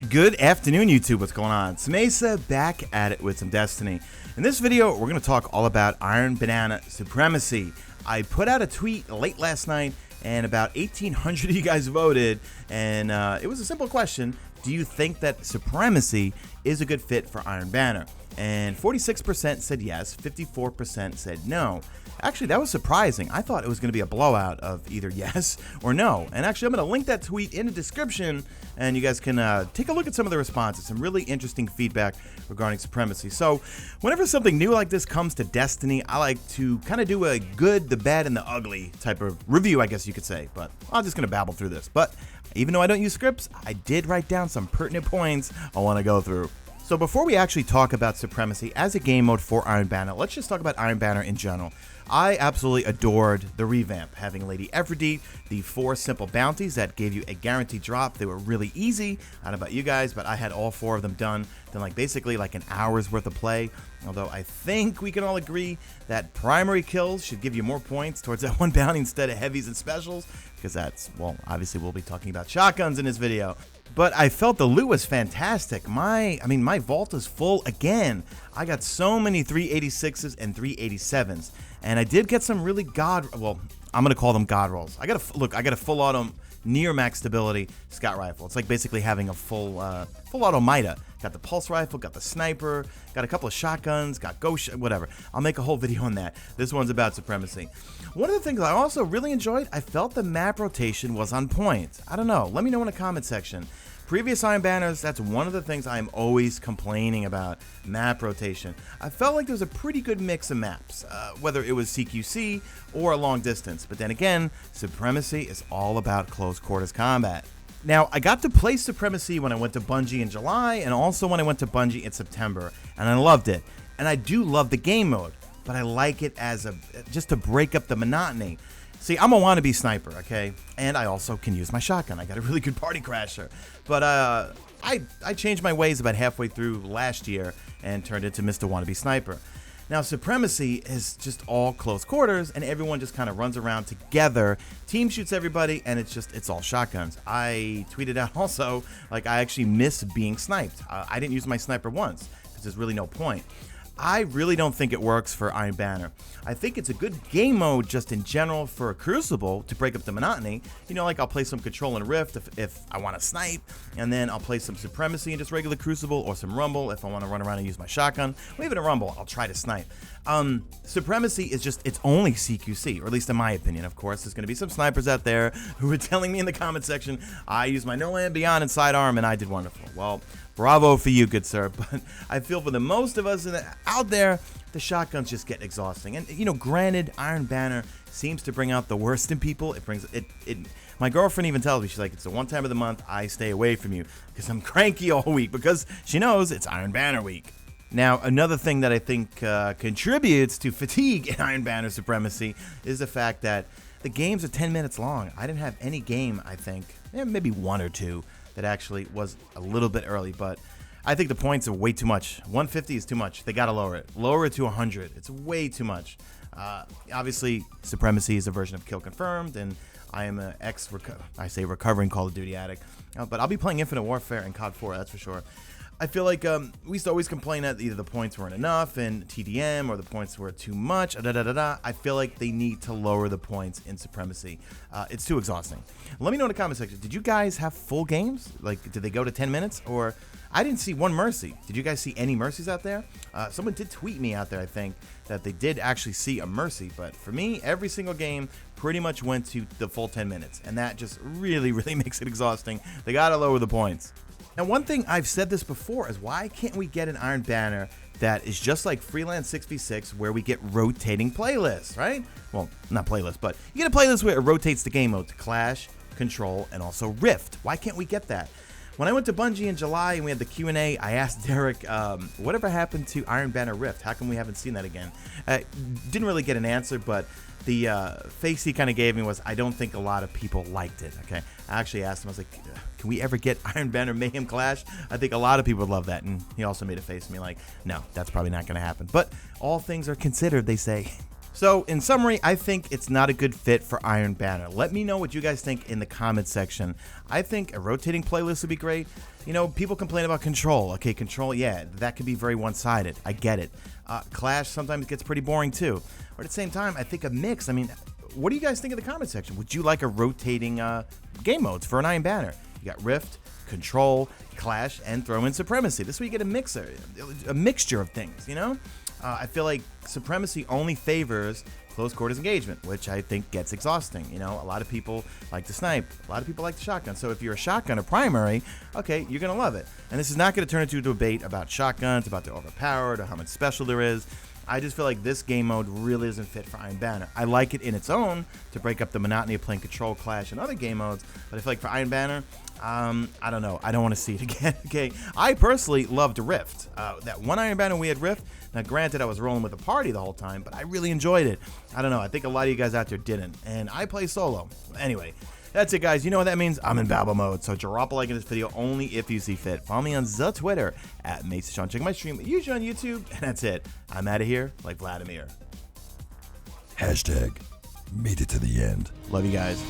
Good afternoon, YouTube. What's going on? It's Mesa back at it with some Destiny. In this video, we're going to talk all about Iron Banana Supremacy. I put out a tweet late last night, and about 1,800 of you guys voted, and it was a simple question. Do you think that Supremacy is a good fit for Iron Banner? And 46% said yes, 54% said no. Actually, that was surprising. I thought it was going to be a blowout of either yes or no. And actually, I'm going to link that tweet in the description, and you guys can take a look at some of the responses. Some really interesting feedback regarding Supremacy. So whenever something new like this comes to Destiny, I like to kind of do a good, the bad, and the ugly type of review, I guess you could say. But I'm just going to babble through this. But even though I don't use scripts, I did write down some pertinent points I want to go through. So before we actually talk about Supremacy as a game mode for Iron Banner, let's just talk about Iron Banner in general. I absolutely adored the revamp, having Lady Aphrodite, the 4 simple bounties that gave you a guaranteed drop. They were really easy. I don't know about you guys, but I had all 4 of them done in basically an hour's worth of play. Although I think we can all agree that primary kills should give you more points towards that 1 bounty instead of heavies and specials, because that's, well, obviously we'll be talking about shotguns in this video. But I felt the loot was fantastic. My vault is full again. I got so many 386s and 387s, and I did get some really I'm gonna call them god rolls. I got a full auto near max stability scout rifle. It's like basically having a full auto Mida. Got the pulse rifle, got the sniper, got a couple of shotguns, got ghost, whatever. I'll make a whole video on that. This one's about Supremacy. One of the things I also really enjoyed, I felt the map rotation was on point. I don't know. Let me know in the comment section. Previous Iron Banners, that's one of the things I'm always complaining about, map rotation. I felt like there was a pretty good mix of maps, whether it was CQC or a long distance. But then again, Supremacy is all about close quarters combat. Now, I got to play Supremacy when I went to Bungie in July, and also when I went to Bungie in September, and I loved it. And I do love the game mode, but I like it as just to break up the monotony. See, I'm a wannabe sniper, okay? And I also can use my shotgun. I got a really good party crasher. But I changed my ways about halfway through last year and turned into Mr. Wannabe Sniper. Now, Supremacy is just all close quarters, and everyone just kind of runs around together. Team shoots everybody, and it's all shotguns. I tweeted out also, I actually miss being sniped. I didn't use my sniper once, because there's really no point. I really don't think it works for Iron Banner. I think it's a good game mode just in general for a Crucible to break up the monotony. You know, I'll play some Control and Rift if I want to snipe, and then I'll play some Supremacy and just regular Crucible, or some Rumble if I want to run around and use my shotgun. Or even a Rumble, I'll try to snipe. Supremacy is it's only CQC, or at least in my opinion. Of course, there's going to be some snipers out there who are telling me in the comment section, I used my No Land Beyond and sidearm and I did wonderful. Well, bravo for you, good sir. But I feel for the most of us out there, the shotguns just get exhausting. And granted, Iron Banner seems to bring out the worst in people. My girlfriend even tells me, she's like, it's the one time of the month I stay away from you because I'm cranky all week, because she knows it's Iron Banner week. Now, another thing that I think contributes to fatigue in Iron Banner Supremacy is the fact that the games are 10 minutes long. I didn't have any game, I think, maybe 1 or 2, that actually was a little bit early, but I think the points are way too much. 150 is too much. They gotta lower it. Lower it to 100. It's way too much. Obviously, Supremacy is a version of Kill Confirmed, and I am an recovering Call of Duty addict. But I'll be playing Infinite Warfare and COD 4, that's for sure. I feel like we used to always complain that either the points weren't enough in TDM or the points were too much. I feel like they need to lower the points in Supremacy. It's too exhausting. Let me know in the comment section. Did you guys have full games? Did they go to 10 minutes? Or I didn't see one Mercy. Did you guys see any Mercies out there? Someone did tweet me out there, I think, that they did actually see a Mercy. But for me, every single game pretty much went to the full 10 minutes. And that just really, really makes it exhausting. They got to lower the points. Now, one thing I've said this before is, why can't we get an Iron Banner that is just like Freelance 6v6, where we get rotating playlists, right? Well, not playlists, but you get a playlist where it rotates the game mode to Clash, Control, and also Rift. Why can't we get that? When I went to Bungie in July and we had the Q&A, I asked Derek, whatever happened to Iron Banner Rift? How come we haven't seen that again? Didn't really get an answer, but the face he kind of gave me was, I don't think a lot of people liked it, okay? I actually asked him, I was like, can we ever get Iron Banner Mayhem Clash? I think a lot of people would love that, and he also made a face at me like, no, that's probably not going to happen. But all things are considered, they say. So, in summary, I think it's not a good fit for Iron Banner. Let me know what you guys think in the comments section. I think a rotating playlist would be great. You know, people complain about control. Okay, control, yeah, that could be very one-sided. I get it. Clash sometimes gets pretty boring too. But at the same time, I think a mix, I mean, what do you guys think in the comment section? Would you like a rotating game modes for an Iron Banner? You got Rift, Control, Clash, and throw in Supremacy. This way you get a mixture of things, you know? I feel like Supremacy only favors close quarters engagement, which I think gets exhausting. You know, a lot of people like to snipe, a lot of people like the shotgun. So if you're a shotgunner primary, okay, you're gonna love it. And this is not gonna turn into a debate about shotguns, about they're overpowered or how much special there is. I just feel like this game mode really isn't fit for Iron Banner. I like it in its own to break up the monotony of playing Control, Clash, and other game modes, but I feel like for Iron Banner, I don't know. I don't want to see it again. Okay, I personally loved Rift. That one Iron Banner we had Rift. Now, granted, I was rolling with a party the whole time, but I really enjoyed it. I don't know. I think a lot of you guys out there didn't, and I play solo. Anyway, that's it, guys. You know what that means? I'm in babble mode, so drop a like in this video only if you see fit. Follow me on the Twitter at Mesa Sean. Check my stream usually on YouTube, and that's it. I'm out of here like Vladimir. Hashtag made it to the end. Love you guys.